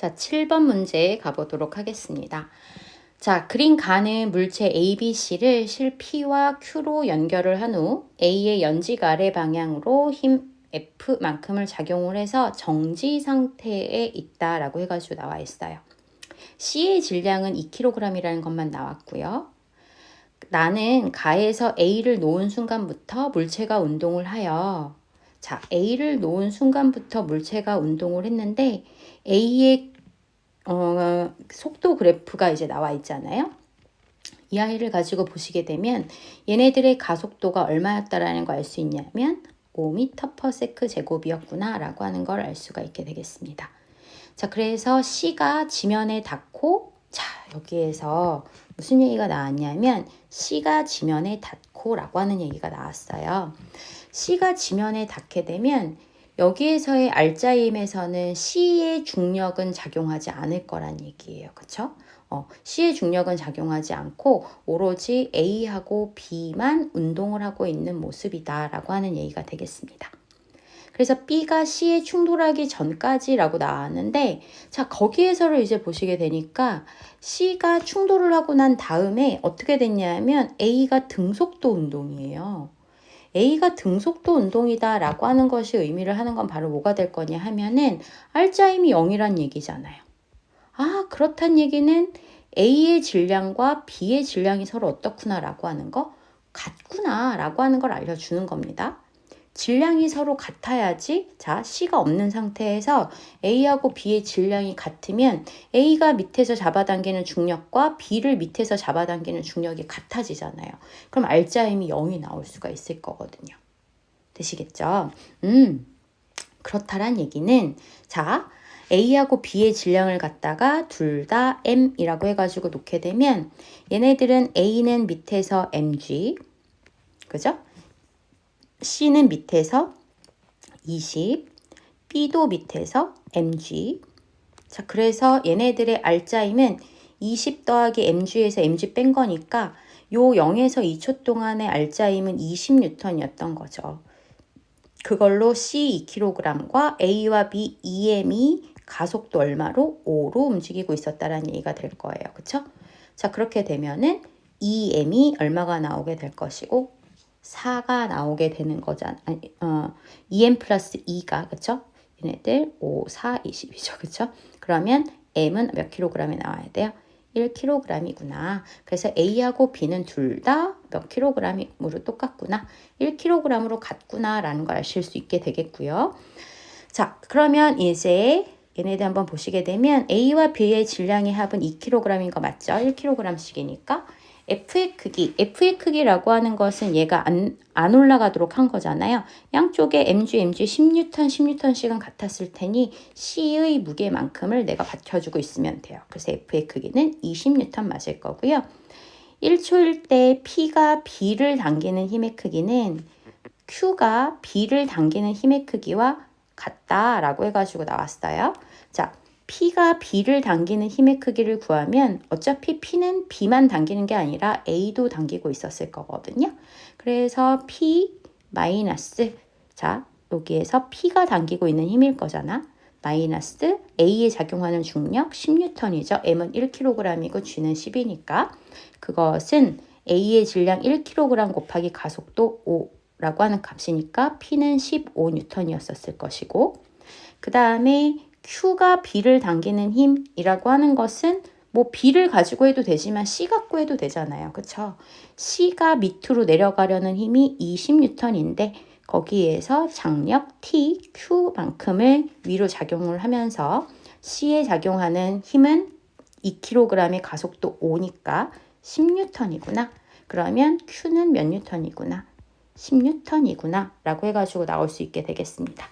자, 7번 문제 가보도록 하겠습니다. 자, 그린 가는 물체 ABC를 실 P와 Q로 연결을 한 후 A의 연직 아래 방향으로 힘 F만큼을 작용을 해서 정지 상태에 있다라고 해가지고 나와 있어요. C의 질량은 2kg이라는 것만 나왔고요. 나는 가에서 A를 놓은 순간부터 물체가 운동을 하여 자, A를 놓은 순간부터 물체가 운동을 했는데 A의 속도 그래프가 이제 나와 있잖아요. 이 아이를 가지고 보시게 되면 얘네들의 가속도가 얼마였다라는 걸 알 수 있냐면 5m/s 제곱이었구나 라고 하는 걸 알 수가 있게 되겠습니다. 자, 그래서 C가 지면에 닿고 자, 여기에서 무슨 얘기가 나왔냐면 C가 지면에 닿고 라고 하는 얘기가 나왔어요. C가 지면에 닿게 되면 여기에서의 알짜임에서는 C의 중력은 작용하지 않을 거란 얘기예요. 그쵸? C의 중력은 작용하지 않고 오로지 A하고 B만 운동을 하고 있는 모습이다 라고 하는 얘기가 되겠습니다. 그래서 B가 C에 충돌하기 전까지라고 나왔는데 자, 거기에서를 이제 보시게 되니까 C가 충돌을 하고 난 다음에 어떻게 됐냐면 A가 등속도 운동이에요. A가 등속도 운동이다 라고 하는 것이 의미를 하는 건 바로 뭐가 될 거냐 하면은 알짜임이 0이란 얘기잖아요. 아, 그렇단 얘기는 A의 질량과 B의 질량이 서로 어떻구나 라고 하는 거 같구나 라고 하는 걸 알려주는 겁니다. 질량이 서로 같아야지 자, C가 없는 상태에서 A하고 B의 질량이 같으면 A가 밑에서 잡아당기는 중력과 B를 밑에서 잡아당기는 중력이 같아지잖아요. 그럼 알짜임이 0이 나올 수가 있을 거거든요. 되시겠죠? 그렇다란 얘기는 자, A하고 B의 질량을 갖다가 둘 다 M이라고 해가지고 놓게 되면 얘네들은 A는 밑에서 mg 그죠? C는 밑에서 20, B도 밑에서 mg. 자, 그래서 얘네들의 알짜임은 20 더하기 mg에서 mg 뺀 거니까 요 0에서 2초 동안의 알짜임은 20N이었던 거죠. 그걸로 C 2kg과 A와 B EM이 가속도 얼마로? 5로 움직이고 있었다라는 얘기가 될 거예요. 그쵸? 자, 그렇게 되면은 EM이 얼마가 나오게 될 것이고 4가 나오게 되는 거잖아. EM 플러스 2가, 그쵸? 얘네들 5, 4, 20이죠. 그쵸? 그러면 M은 몇 킬로그램이 나와야 돼요? 1kg이구나. 그래서 A하고 B는 둘 다 몇 킬로그램으로 똑같구나. 1kg으로 같구나 라는 걸 아실 수 있게 되겠고요. 자, 그러면 이제 얘네들 한번 보시게 되면 A와 B의 질량의 합은 2kg인 거 맞죠? 1kg씩이니까 F의 크기라고 하는 것은 얘가 안 올라가도록 한 거잖아요. 양쪽에 mg 10N씩은 같았을 테니 C의 무게만큼을 내가 받쳐주고 있으면 돼요. 그래서 F의 크기는 20N 맞을 거고요. 1초일 때 P가 B를 당기는 힘의 크기는 Q가 B를 당기는 힘의 크기와 같다라고 해가지고 나왔어요. 자, P가 B를 당기는 힘의 크기를 구하면 어차피 P는 B만 당기는 게 아니라 A도 당기고 있었을 거거든요. 그래서 P 마이너스 자, 여기에서 P가 당기고 있는 힘일 거잖아. 마이너스 A에 작용하는 중력 10N이죠. M은 1kg이고 G는 10이니까 그것은 A의 질량 1kg 곱하기 가속도 5라고 하는 값이니까 P는 15N이었을 것이고 그 다음에 Q가 B를 당기는 힘이라고 하는 것은 뭐 B를 가지고 해도 되지만 C 갖고 해도 되잖아요. 그쵸? C가 밑으로 내려가려는 힘이 20N인데 거기에서 장력 T, Q만큼을 위로 작용을 하면서 C에 작용하는 힘은 2kg의 가속도 5니까 10N이구나. 그러면 Q는 몇 N이구나. 10N이구나 라고 해가지고 나올 수 있게 되겠습니다.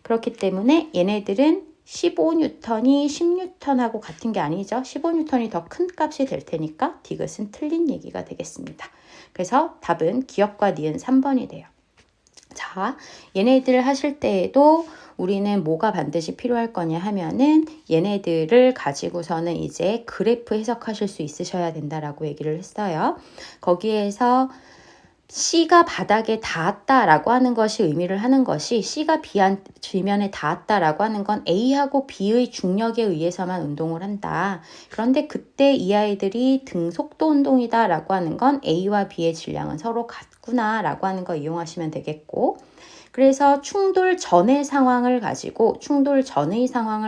그렇기 때문에 얘네들은 15N이 10N하고 같은 게 아니죠. 15N이 더 큰 값이 될 테니까 디귿은 틀린 얘기가 되겠습니다. 그래서 답은 기역과 니은 3번이 돼요. 자, 얘네들 하실 때에도 우리는 뭐가 반드시 필요할 거냐 하면은 얘네들을 가지고서는 이제 그래프 해석하실 수 있으셔야 된다라고 얘기를 했어요. 거기에서 C가 바닥에 닿았다라고 하는 것이 의미를 하는 것이 C가 지면에 닿았다라고 하는 건 A하고 B의 중력에 의해서만 운동을 한다. 그런데 그때 이 아이들이 등 속도 운동이다라고 하는 건 A와 B의 질량은 서로 같구나라고 하는 거 이용하시면 되겠고, 그래서 충돌 전의 상황을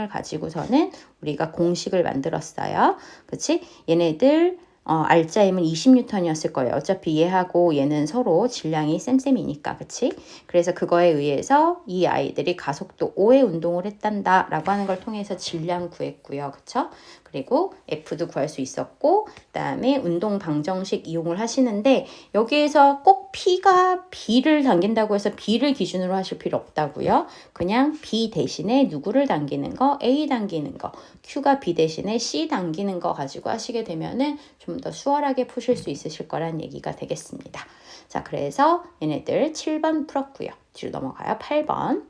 가지고서는 우리가 공식을 만들었어요. 그치? 얘네들 R자임은 20N이었을 거예요. 어차피 얘하고 얘는 서로 질량이 쌤쌤이니까, 그치? 그래서 그거에 의해서 이 아이들이 가속도 5의 운동을 했단다 라고 하는 걸 통해서 질량 구했고요. 그쵸? 그리고 F도 구할 수 있었고, 그 다음에 운동 방정식 이용을 하시는데, 여기에서 꼭 P가 B를 당긴다고 해서 B를 기준으로 하실 필요 없다고요. 그냥 B 대신에 누구를 당기는 거, A 당기는 거, Q가 B 대신에 C 당기는 거 가지고 하시게 되면은 좀 더 수월하게 푸실 수 있으실 거란 얘기가 되겠습니다. 자, 그래서 얘네들 7번 풀었고요. 뒤로 넘어가요. 8번.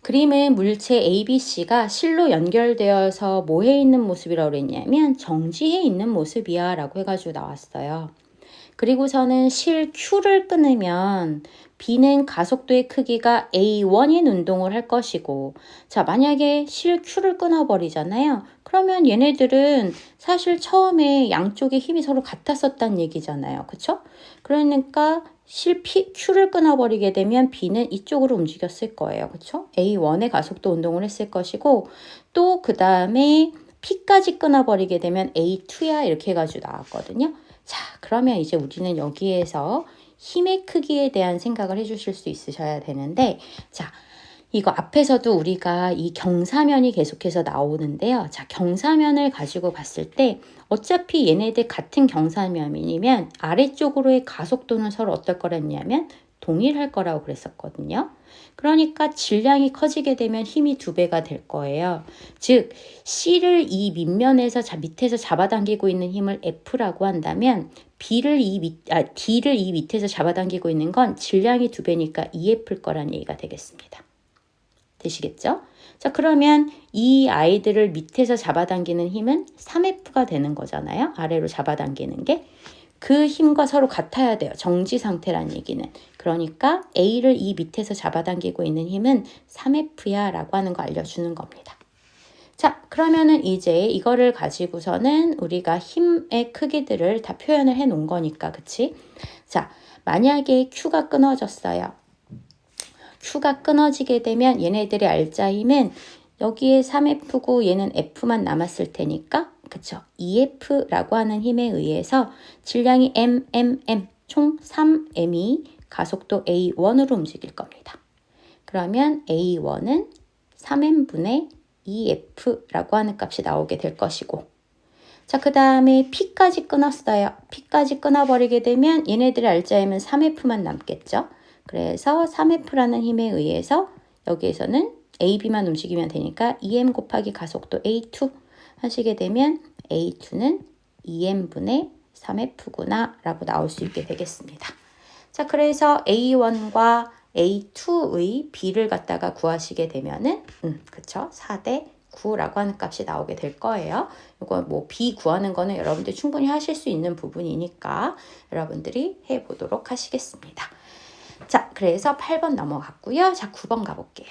그림은 물체 ABC가 실로 연결되어서 뭐해 있는 모습이라고 그랬냐면 정지해 있는 모습이야 라고 해가지고 나왔어요. 그리고서는 실 Q를 끊으면 B는 가속도의 크기가 A1인 운동을 할 것이고, 자, 만약에 실 Q를 끊어버리잖아요. 그러면 얘네들은 사실 처음에 양쪽의 힘이 서로 같았었단 얘기잖아요. 그쵸? 그러니까 실 Q를 끊어버리게 되면 B는 이쪽으로 움직였을 거예요. 그쵸? A1의 가속도 운동을 했을 것이고, 또 그 다음에 P까지 끊어버리게 되면 A2야 이렇게 해가지고 나왔거든요. 자, 그러면 이제 우리는 여기에서 힘의 크기에 대한 생각을 해주실 수 있으셔야 되는데, 자, 이거 앞에서도 우리가 이 경사면이 계속해서 나오는데요. 자, 경사면을 가지고 봤을 때 어차피 얘네들 같은 경사면이면 아래쪽으로의 가속도는 서로 어떨 거랬냐면 동일할 거라고 그랬었거든요. 그러니까 질량이 커지게 되면 힘이 2배가 될 거예요. 즉 C를 이 밑면에서 밑에서 잡아당기고 있는 힘을 F라고 한다면 D를 이 밑에서 잡아당기고 있는 건 질량이 2배니까 2F일 거란 얘기가 되겠습니다. 되시겠죠? 자, 그러면 이 아이들을 밑에서 잡아당기는 힘은 3F가 되는 거잖아요. 아래로 잡아당기는 게. 그 힘과 서로 같아야 돼요. 정지 상태란 얘기는. 그러니까 A를 이 밑에서 잡아당기고 있는 힘은 3F야 라고 하는 거 알려주는 겁니다. 자, 그러면은 이제 이거를 가지고서는 우리가 힘의 크기들을 다 표현을 해 놓은 거니까, 그치? 자, 만약에 Q가 끊어졌어요. Q가 끊어지게 되면 얘네들의 R자 힘은 여기에 3F고 얘는 F만 남았을 테니까, 그쵸? 2F라고 하는 힘에 의해서 질량이 총 3M이 가속도 A1으로 움직일 겁니다. 그러면 A1은 3M분의 2F라고 하는 값이 나오게 될 것이고, 자, 그 다음에 P까지 끊었어요. P까지 끊어버리게 되면 얘네들의 R자임은 3F만 남겠죠. 그래서 3F라는 힘에 의해서 여기에서는 AB만 움직이면 되니까 2M 곱하기 가속도 A2 하시게 되면 A2는 2M분의 3F구나 라고 나올 수 있게 되겠습니다. 자, 그래서 A1과 A2의 B를 갖다가 구하시게 되면은 그쵸? 4대 9라고 하는 값이 나오게 될 거예요. 이거 뭐 B 구하는 거는 여러분들 충분히 하실 수 있는 부분이니까 여러분들이 해보도록 하시겠습니다. 자, 그래서 8번 넘어갔고요. 자, 9번 가볼게요.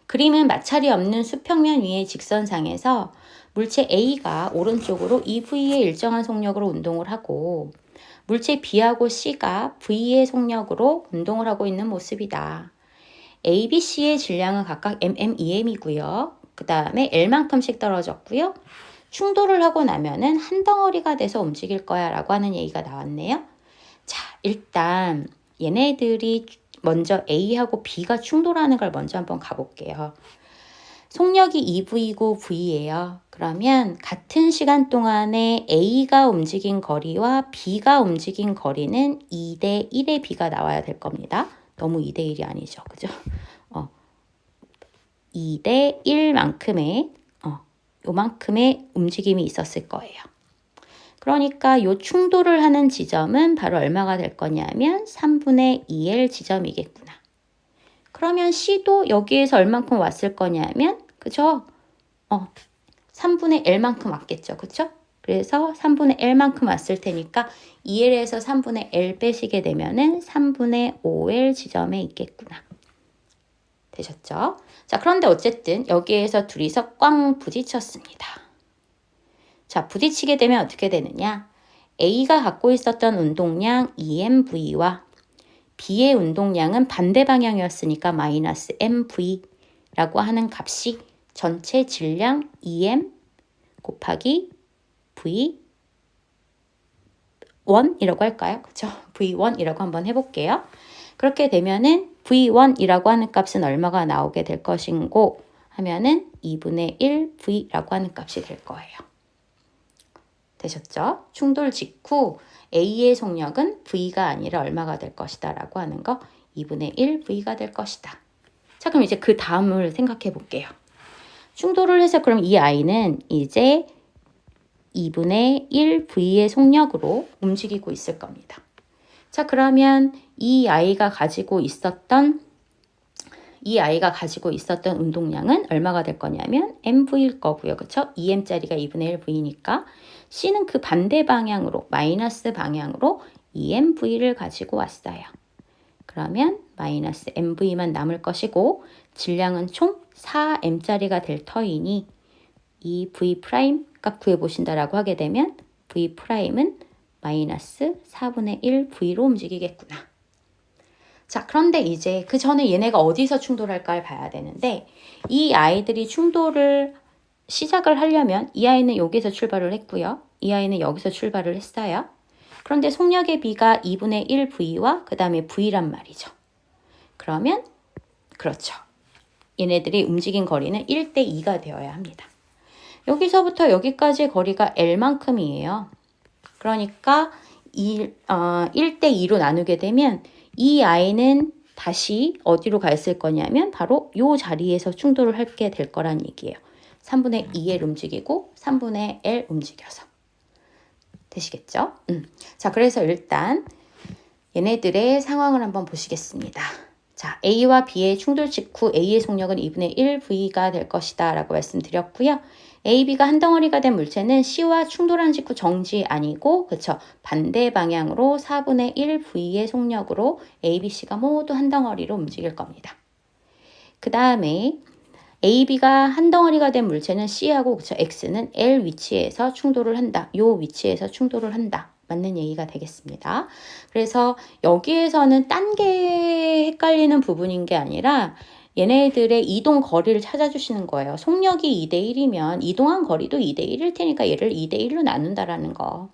그림은 마찰이 없는 수평면 위의 직선상에서 물체 A가 오른쪽으로 EV의 일정한 속력으로 운동을 하고 물체 B하고 C가 V의 속력으로 운동을 하고 있는 모습이다. A, B, C의 질량은 각각 EM이고요. 그 다음에 L만큼씩 떨어졌고요. 충돌을 하고 나면은 한 덩어리가 돼서 움직일 거야 라고 하는 얘기가 나왔네요. 자, 일단 얘네들이 먼저 A하고 B가 충돌하는 걸 먼저 한번 가볼게요. 속력이 EV이고 V예요. 그러면 같은 시간 동안에 A가 움직인 거리와 B가 움직인 거리는 2대 1의 B가 나와야 될 겁니다. 너무 2대 1이 아니죠. 그죠? 2대 1만큼의 요만큼의 움직임이 있었을 거예요. 그러니까 요 충돌을 하는 지점은 바로 얼마가 될 거냐면 3분의 2L 지점이겠구나. 그러면 C도 여기에서 얼만큼 왔을 거냐면 그죠? 3분의 L만큼 왔겠죠. 그쵸? 그래서 3분의 L만큼 왔을 테니까 2L에서 3분의 L 빼시게 되면은 3분의 5L 지점에 있겠구나. 되셨죠? 자, 그런데 어쨌든 여기에서 둘이서 꽝 부딪혔습니다. 자, 부딪히게 되면 어떻게 되느냐? A가 갖고 있었던 운동량 EMV와 B의 운동량은 반대 방향이었으니까 마이너스 MV라고 하는 값이 전체 질량 EM 곱하기 V1이라고 할까요? 그쵸? V1이라고 한번 해볼게요. 그렇게 되면은 V1이라고 하는 값은 얼마가 나오게 될 것인고 하면은 2분의 1 V라고 하는 값이 될 거예요. 되셨죠? 충돌 직후 A의 속력은 V가 아니라 얼마가 될 것이다 라고 하는 거 2분의 1 V가 될 것이다. 자, 그럼 이제 그 다음을 생각해 볼게요. 충돌을 해서 그럼 이 아이는 이제 2분의 1 V의 속력으로 움직이고 있을 겁니다. 자, 그러면 이 아이가 가지고 있었던 운동량은 얼마가 될 거냐면 MV일 거고요. 그쵸? 2M짜리가 2분의 1 V니까 C는 그 반대 방향으로, 마이너스 방향으로 2MV를 가지고 왔어요. 그러면 마이너스 MV만 남을 것이고 질량은 총 4M짜리가 될 터이니 이 V' 값 구해보신다라고 하게 되면 V'은 마이너스 4분의 1 V로 움직이겠구나. 자, 그런데 이제 그 전에 얘네가 어디서 충돌할까를 봐야 되는데 이 아이들이 충돌을 시작을 하려면 이 아이는 여기서 출발을 했고요. 이 아이는 여기서 출발을 했어요. 그런데 속력의 비가 2분의 1 V와 그 다음에 V란 말이죠. 그러면 그렇죠. 얘네들이 움직인 거리는 1대 2가 되어야 합니다. 여기서부터 여기까지 거리가 L만큼이에요. 그러니까 1대 2로 나누게 되면 이 아이는 다시 어디로 가 있을 거냐면 바로 이 자리에서 충돌을 하게 될 거란 얘기예요. 3분의 2L 움직이고 3분의 L 움직여서. 되시겠죠? 자, 그래서 일단 얘네들의 상황을 한번 보시겠습니다. 자, A와 B의 충돌 직후 A의 속력은 2분의 1 V가 될 것이다 라고 말씀드렸고요. A, B가 한 덩어리가 된 물체는 C와 충돌한 직후 정지 아니고 그쵸? 반대 방향으로 4분의 1 V의 속력으로 A, B, C가 모두 한 덩어리로 움직일 겁니다. 그 다음에 A, B가 한 덩어리가 된 물체는 C하고 그쵸? X는 L 위치에서 충돌을 한다. 요 위치에서 충돌을 한다. 맞는 얘기가 되겠습니다. 그래서 여기에서는 딴 게 헷갈리는 부분인 게 아니라 얘네들의 이동 거리를 찾아주시는 거예요. 속력이 2대 1이면 이동한 거리도 2대 1일 테니까 얘를 2대 1로 나눈다라는 거.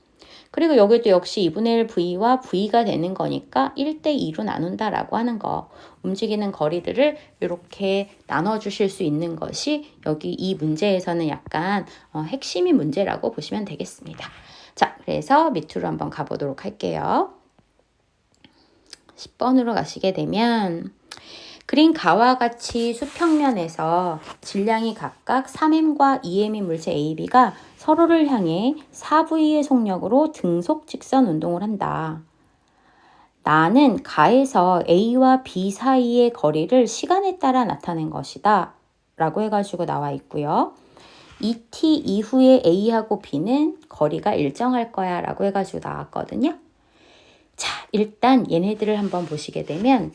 그리고 여기도 역시 2분의 1 V와 V가 되는 거니까 1대 2로 나눈다라고 하는 거. 움직이는 거리들을 이렇게 나눠주실 수 있는 것이 여기 이 문제에서는 약간 핵심인 문제라고 보시면 되겠습니다. 자, 그래서 밑으로 한번 가보도록 할게요. 10번으로 가시게 되면 그린 가와 같이 수평면에서 질량이 각각 3M과 2M인 물체 A, B가 서로를 향해 4V의 속력으로 등속 직선 운동을 한다. 나는 가에서 A와 B 사이의 거리를 시간에 따라 나타낸 것이다. 라고 해가지고 나와 있고요. ET 이후에 A하고 B는 거리가 일정할 거야 라고 해가지고 나왔거든요. 자, 일단 얘네들을 한번 보시게 되면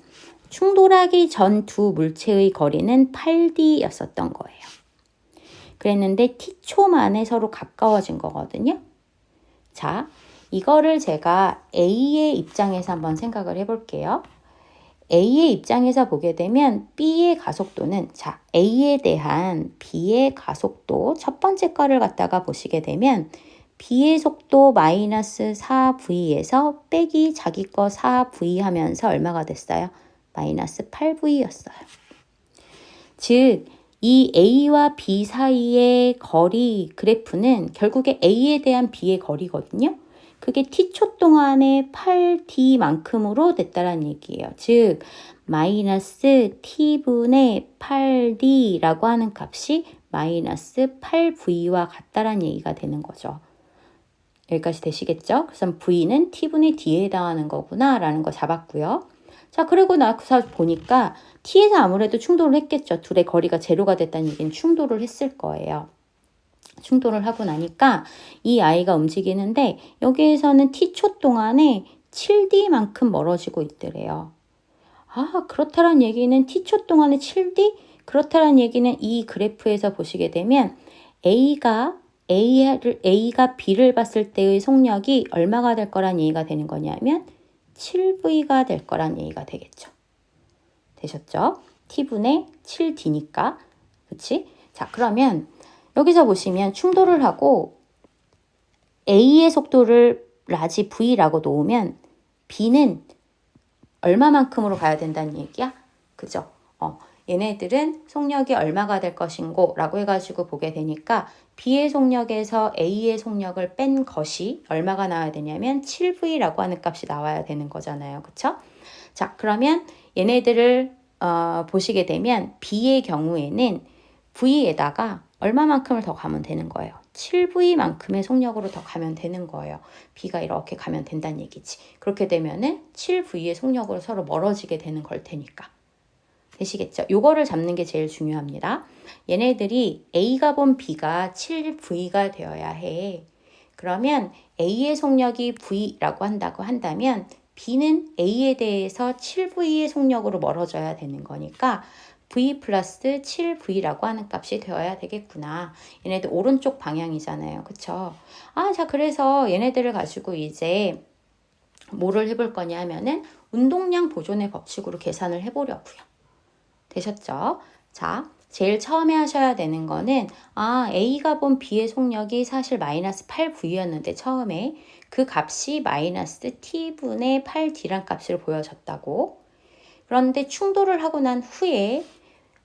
충돌하기 전 두 물체의 거리는 8D였었던 거예요. 그랬는데 T초 만에 서로 가까워진 거거든요. 자, 이거를 제가 A의 입장에서 한번 생각을 해볼게요. A의 입장에서 보게 되면 B의 가속도는 자, A에 대한 B의 가속도 첫 번째 거를 갖다가 보시게 되면 B의 속도 마이너스 4V에서 빼기 자기 거 4V 하면서 얼마가 됐어요? 마이너스 8V였어요. 즉, 이 A와 B 사이의 거리 그래프는 결국에 A에 대한 B의 거리거든요. 그게 T초 동안에 8D만큼으로 됐다는 얘기예요. 즉, 마이너스 T분의 8D라고 하는 값이 마이너스 8V와 같다는 얘기가 되는 거죠. 여기까지 되시겠죠? 그래서 V는 T분의 D에 해당하는 거구나 라는 거 잡았고요. 자, 그리고 나서 보니까 T에서 아무래도 충돌을 했겠죠. 둘의 거리가 제로가 됐다는 얘기는 충돌을 했을 거예요. 충돌을 하고 나니까 이 아이가 움직이는데 여기에서는 t초 동안에 7d만큼 멀어지고 있더래요. 아, 그렇다란 얘기는 t초 동안에 7d? 그렇다란 얘기는 이 그래프에서 보시게 되면 A가 B를 봤을 때의 속력이 얼마가 될 거란 얘기가 되는 거냐면 7V가 될 거란 얘기가 되겠죠. 되셨죠? T분의 7D니까. 그치? 자, 그러면 여기서 보시면 충돌을 하고 A의 속도를 라지 V라고 놓으면 B는 얼마만큼으로 가야 된다는 얘기야? 그죠? 얘네들은 속력이 얼마가 될 것인고 라고 해가지고 보게 되니까 B의 속력에서 A의 속력을 뺀 것이 얼마가 나와야 되냐면 7V라고 하는 값이 나와야 되는 거잖아요. 그쵸? 자, 그러면 얘네들을 보시게 되면 B의 경우에는 V에다가 얼마만큼을 더 가면 되는 거예요. 7V만큼의 속력으로 더 가면 되는 거예요. B가 이렇게 가면 된다는 얘기지. 그렇게 되면은 7V의 속력으로 서로 멀어지게 되는 걸 테니까. 되시겠죠? 요거를 잡는 게 제일 중요합니다. 얘네들이 A가 본 B가 7V가 되어야 해. 그러면 A의 속력이 V라고 한다면 B는 A에 대해서 7V의 속력으로 멀어져야 되는 거니까 V 플러스 7V라고 하는 값이 되어야 되겠구나. 얘네들 오른쪽 방향이잖아요. 그쵸? 자, 그래서 얘네들을 가지고 이제 뭐를 해볼 거냐 하면은 운동량 보존의 법칙으로 계산을 해보려고요. 되셨죠? 자, 제일 처음에 하셔야 되는 거는 A가 본 B의 속력이 사실 마이너스 8V였는데 처음에 그 값이 마이너스 T분의 8D란 값을 보여줬다고. 그런데 충돌을 하고 난 후에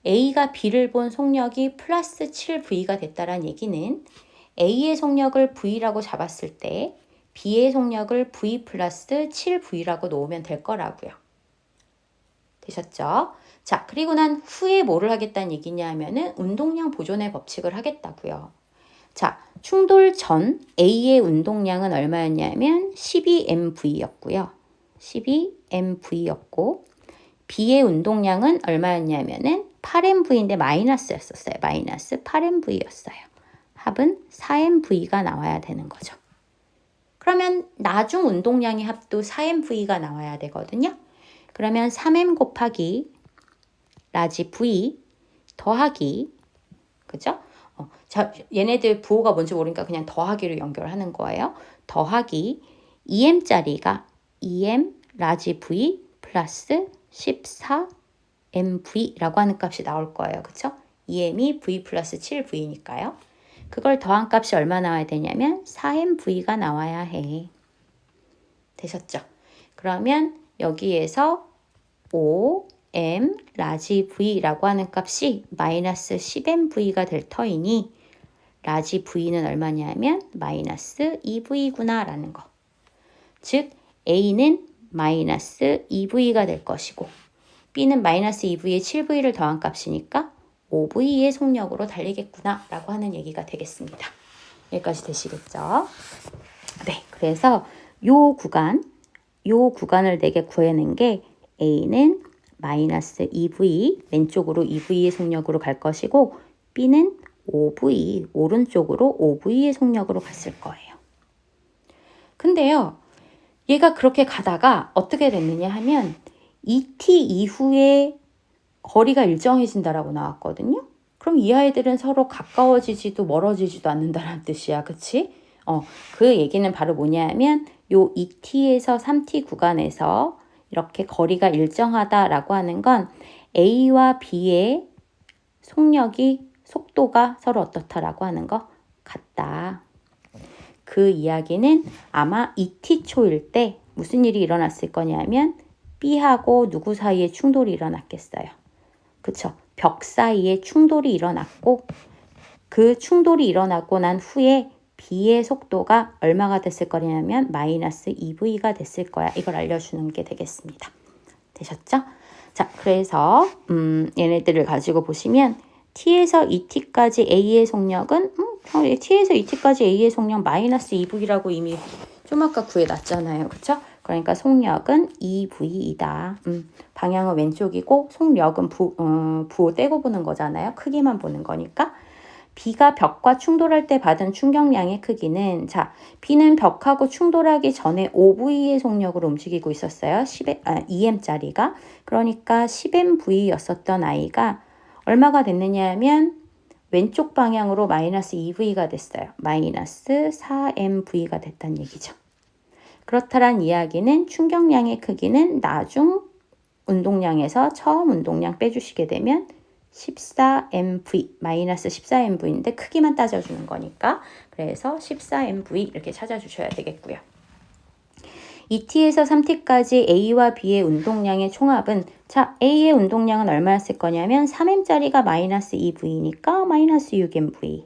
A가 B를 본 속력이 플러스 7V가 됐다는 얘기는 A의 속력을 V라고 잡았을 때 B의 속력을 V 플러스 7V라고 놓으면 될 거라고요. 되셨죠? 자, 그리고 난 후에 뭐를 하겠다는 얘기냐 하면은 운동량 보존의 법칙을 하겠다고요. 자, 충돌 전 A의 운동량은 얼마였냐면 12mV였고요. 12mV였고 B의 운동량은 얼마였냐면은 8mV인데 마이너스였었어요. 마이너스 8mV였어요. 합은 4mV가 나와야 되는 거죠. 그러면 나중 운동량의 합도 4mV가 나와야 되거든요. 그러면 3m 곱하기 라지 V 더하기, 그죠? 자, 얘네들 부호가 뭔지 모르니까 그냥 더하기로 연결하는 거예요. 더하기 2m짜리가 2m 라지 V 플러스 14mV라고 하는 값이 나올 거예요. 그쵸? 2m이 V 플러스 7V니까요. 그걸 더한 값이 얼마 나와야 되냐면 4mV가 나와야 해. 되셨죠? 그러면 여기에서 5m 라지 V라고 하는 값이 마이너스 10mV가 될 터이니 라지 V는 얼마냐면 마이너스 2V구나 라는 거. 즉 A는 마이너스 2V가 될 것이고 B는 마이너스 2V에 7V를 더한 값이니까 5V의 속력으로 달리겠구나 라고 하는 얘기가 되겠습니다. 여기까지 되시겠죠? 네, 그래서 요 구간을 내게 구해낸 게 A는 마이너스 2V, 왼쪽으로 2V의 속력으로 갈 것이고 B는 5V, 오른쪽으로 5V의 속력으로 갔을 거예요. 근데요, 얘가 그렇게 가다가 어떻게 됐느냐 하면 2t 이후에 거리가 일정해진다라고 나왔거든요. 그럼 이 아이들은 서로 가까워지지도 멀어지지도 않는다는 뜻이야. 그치? 그 얘기는 바로 뭐냐 하면 요 2t에서 3t 구간에서 이렇게 거리가 일정하다라고 하는 건 A와 B의 속도가 서로 어떻다라고 하는 거 같다. 그 이야기는 아마 2t초일 때 무슨 일이 일어났을 거냐면 B하고 누구 사이에 충돌이 일어났겠어요. 그쵸? 벽 사이에 충돌이 일어났고 그 충돌이 일어나고 난 후에 B의 속도가 얼마가 됐을 거냐면 마이너스 2V가 됐을 거야. 이걸 알려주는 게 되겠습니다. 되셨죠? 자, 그래서 얘네들을 가지고 보시면 T에서 2T까지 A의 속력은 T에서 2T까지 A의 속력 마이너스 2V라고 이미 좀 아까 구해놨잖아요. 그쵸? 그러니까 속력은 2V이다. 방향은 왼쪽이고 속력은 부호 떼고 보는 거잖아요. 크기만 보는 거니까. B가 벽과 충돌할 때 받은 충격량의 크기는, 자, B는 벽하고 충돌하기 전에 5V의 속력으로 움직이고 있었어요. 2M짜리가. 그러니까 10MV였었던 I가 얼마가 됐느냐 하면 왼쪽 방향으로 마이너스 2V가 됐어요. 마이너스 4MV가 됐다는 얘기죠. 그렇다란 이야기는 충격량의 크기는 나중 운동량에서 처음 운동량 빼주시게 되면 14MV, 마이너스 14MV인데 크기만 따져주는 거니까 그래서 14MV 이렇게 찾아주셔야 되겠고요. 2T에서 3T까지 A와 B의 운동량의 총합은, 자, A의 운동량은 얼마였을 거냐면 3M짜리가 마이너스 2V니까 마이너스 6MV.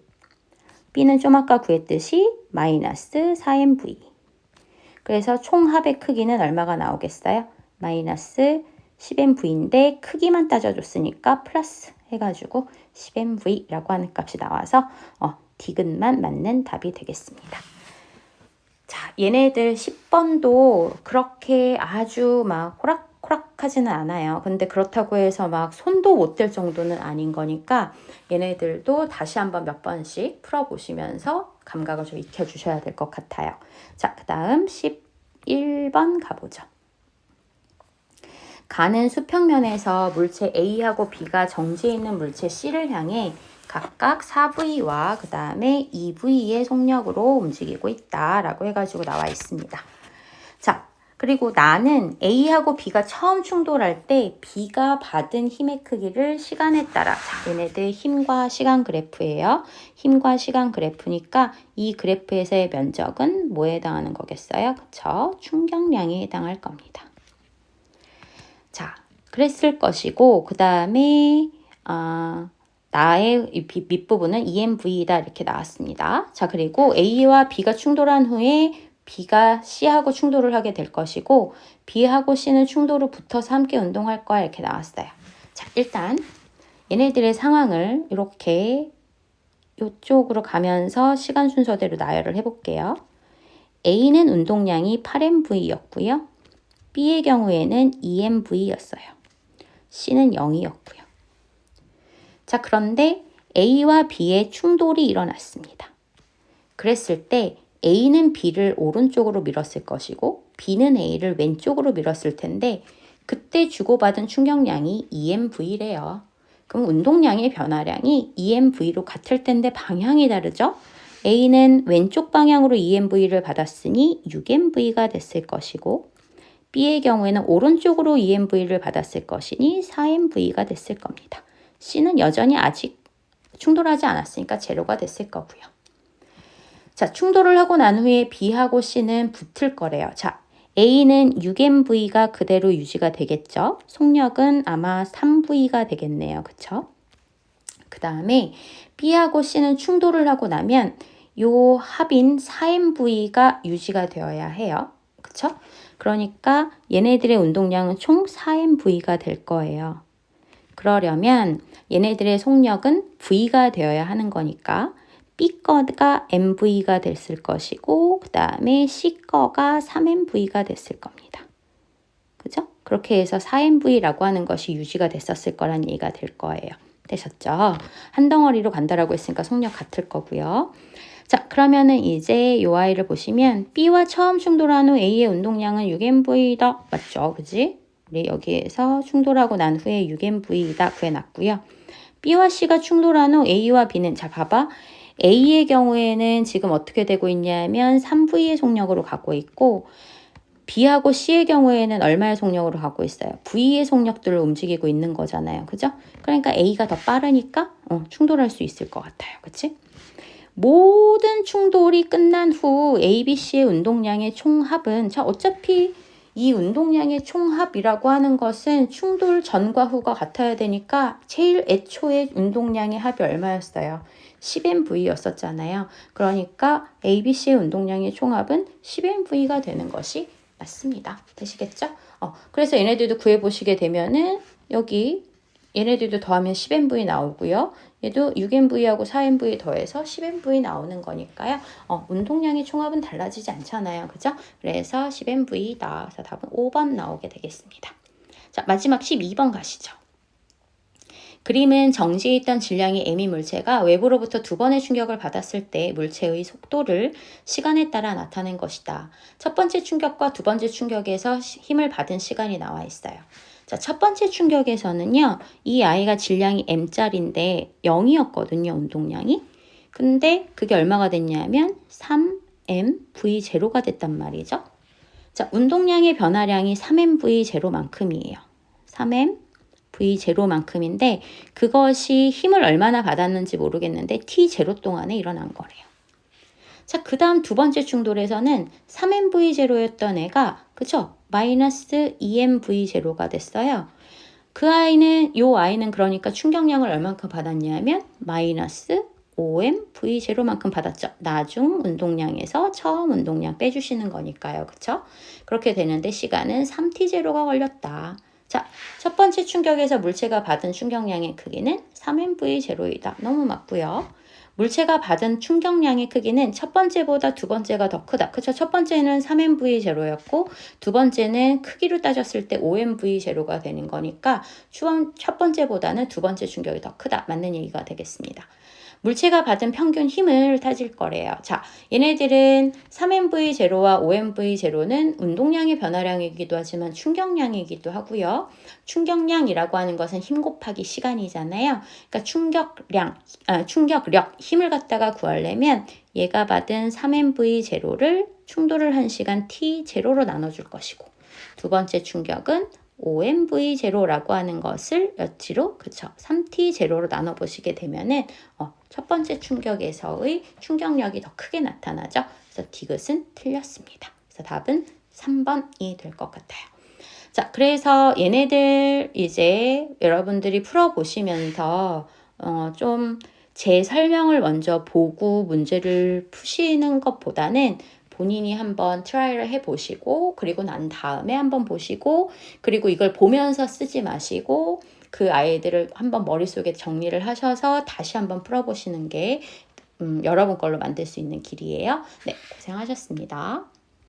B는 좀 아까 구했듯이 마이너스 4MV. 그래서 총합의 크기는 얼마가 나오겠어요? 마이너스 10MV인데 크기만 따져줬으니까 플러스 해가지고 10MV라고 하는 값이 나와서 디귿만 맞는 답이 되겠습니다. 자, 얘네들 10번도 그렇게 아주 막 호락호락하지는 않아요. 근데 그렇다고 해서 막 손도 못 댈 정도는 아닌 거니까 얘네들도 다시 한번 몇 번씩 풀어보시면서 감각을 좀 익혀주셔야 될 것 같아요. 자, 그 다음 11번 가보죠. 가는 수평면에서 물체 A하고 B가 정지해 있는 물체 C를 향해 각각 4V와 그 다음에 2V의 속력으로 움직이고 있다라고 해가지고 나와 있습니다. 자, 그리고 나는 A하고 B가 처음 충돌할 때 B가 받은 힘의 크기를 시간에 따라, 자, 얘네들 힘과 시간 그래프예요. 힘과 시간 그래프니까 이 그래프에서의 면적은 뭐에 해당하는 거겠어요? 그쵸? 충격량에 해당할 겁니다. 자, 그랬을 것이고 그 다음에 나의 밑부분은 EMV이다 이렇게 나왔습니다. 자, 그리고 A와 B가 충돌한 후에 B가 C하고 충돌을 하게 될 것이고 B하고 C는 충돌을 붙어서 함께 운동할 거야 이렇게 나왔어요. 자, 일단 얘네들의 상황을 이렇게 이쪽으로 가면서 시간 순서대로 나열을 해볼게요. A는 운동량이 8MV였고요. B의 경우에는 2MV였어요. C는 0이었고요. 자, 그런데 A와 B의 충돌이 일어났습니다. 그랬을 때 A는 B를 오른쪽으로 밀었을 것이고 B는 A를 왼쪽으로 밀었을 텐데 그때 주고받은 충격량이 2MV래요. 그럼 운동량의 변화량이 2MV로 같을 텐데 방향이 다르죠? A는 왼쪽 방향으로 2MV를 받았으니 6MV가 됐을 것이고 B의 경우에는 오른쪽으로 EMV를 받았을 것이니 4MV가 됐을 겁니다. C는 여전히 아직 충돌하지 않았으니까 제로가 됐을 거고요. 자, 충돌을 하고 난 후에 B하고 C는 붙을 거래요. 자, A는 6MV가 그대로 유지가 되겠죠. 속력은 아마 3V가 되겠네요. 그쵸? 그 다음에 B하고 C는 충돌을 하고 나면 요 합인 4MV가 유지가 되어야 해요. 그쵸? 그러니까 얘네들의 운동량은 총 4MV가 될 거예요. 그러려면 얘네들의 속력은 V가 되어야 하는 거니까 B 거가 MV가 됐을 것이고 그 다음에 C 거가 3MV가 됐을 겁니다. 그죠? 그렇게 해서 4MV라고 하는 것이 유지가 됐었을 거란 얘기가 될 거예요. 되셨죠? 한 덩어리로 간다라고 했으니까 속력 같을 거고요. 자, 그러면은 이제 요 아이를 보시면 B와 처음 충돌한 후 A의 운동량은 6MV다. 맞죠? 그지? 우리 여기에서 충돌하고 난 후에 6MV다 구해놨고요. B와 C가 충돌한 후 A와 B는, 자, 봐봐. A의 경우에는 지금 어떻게 되고 있냐면 3V의 속력으로 가고 있고 B하고 C의 경우에는 얼마의 속력으로 가고 있어요? V의 속력들을 움직이고 있는 거잖아요. 그죠? 그러니까 A가 더 빠르니까 충돌할 수 있을 것 같아요. 그치? 모든 충돌이 끝난 후 A, B, C의 운동량의 총합은, 자, 어차피 이 운동량의 총합이라고 하는 것은 충돌 전과 후가 같아야 되니까 제일 애초에 운동량의 합이 얼마였어요? 10MV였었잖아요. 그러니까 A, B, C의 운동량의 총합은 10MV가 되는 것이 맞습니다. 되시겠죠? 그래서 얘네들도 구해보시게 되면은 여기 얘네들도 더하면 10MV 나오고요. 얘도 6MV하고 4MV 더해서 10MV 나오는 거니까요. 운동량의 총합은 달라지지 않잖아요. 그죠? 그래서 10MV 나와서 답은 5번 나오게 되겠습니다. 자, 마지막 12번 가시죠. 그림은 정지해 있던 질량이 m인 물체가 외부로부터 두 번의 충격을 받았을 때 물체의 속도를 시간에 따라 나타낸 것이다. 첫 번째 충격과 두 번째 충격에서 힘을 받은 시간이 나와 있어요. 자, 첫 번째 충격에서는요, 이 아이가 질량이 m짜리인데 0이었거든요, 운동량이. 근데 그게 얼마가 됐냐면 3mv0가 됐단 말이죠. 자, 운동량의 변화량이 3mv0만큼이에요. 3mv0만큼인데 그것이 힘을 얼마나 받았는지 모르겠는데 t0 동안에 일어난 거래요. 자, 그 다음 두 번째 충돌에서는 3mv0였던 애가 그쵸? 마이너스 2mv0가 됐어요. 요 아이는 그러니까 충격량을 얼만큼 받았냐면 마이너스 5mv0만큼 받았죠. 나중 운동량에서 처음 운동량 빼주시는 거니까요. 그쵸? 그렇게 되는데 시간은 3t0가 걸렸다. 자, 첫 번째 충격에서 물체가 받은 충격량의 크기는 3mv0이다. 너무 맞고요. 물체가 받은 충격량의 크기는 첫 번째보다 두 번째가 더 크다. 그쵸? 첫 번째는 3mv0였고 두 번째는 크기로 따졌을 때 5mv0가 되는 거니까 첫 번째보다는 두 번째 충격이 더 크다. 맞는 얘기가 되겠습니다. 물체가 받은 평균 힘을 따질 거래요. 자, 얘네들은 3mv0와 5mv0는 운동량의 변화량이기도 하지만 충격량이기도 하고요. 충격량이라고 하는 것은 힘 곱하기 시간이잖아요. 그러니까 충격력, 힘을 갖다가 구하려면 얘가 받은 3mv0를 충돌을 한 시간 t0로 나눠줄 것이고 두 번째 충격은 5mv0라고 하는 것을 몇으로? 그쵸. 3t0로 나눠보시게 되면은 첫 번째 충격에서의 충격력이 더 크게 나타나죠. 그래서 디귿은 틀렸습니다. 그래서 답은 3번이 될 것 같아요. 자, 그래서 얘네들 이제 여러분들이 풀어보시면서 좀 제 설명을 먼저 보고 문제를 푸시는 것보다는 본인이 한번 트라이를 해보시고 그리고 난 다음에 한번 보시고 그리고 이걸 보면서 쓰지 마시고 그 아이들을 한번 머릿속에 정리를 하셔서 다시 한번 풀어보시는 게 여러분 걸로 만들 수 있는 길이에요. 네, 고생하셨습니다.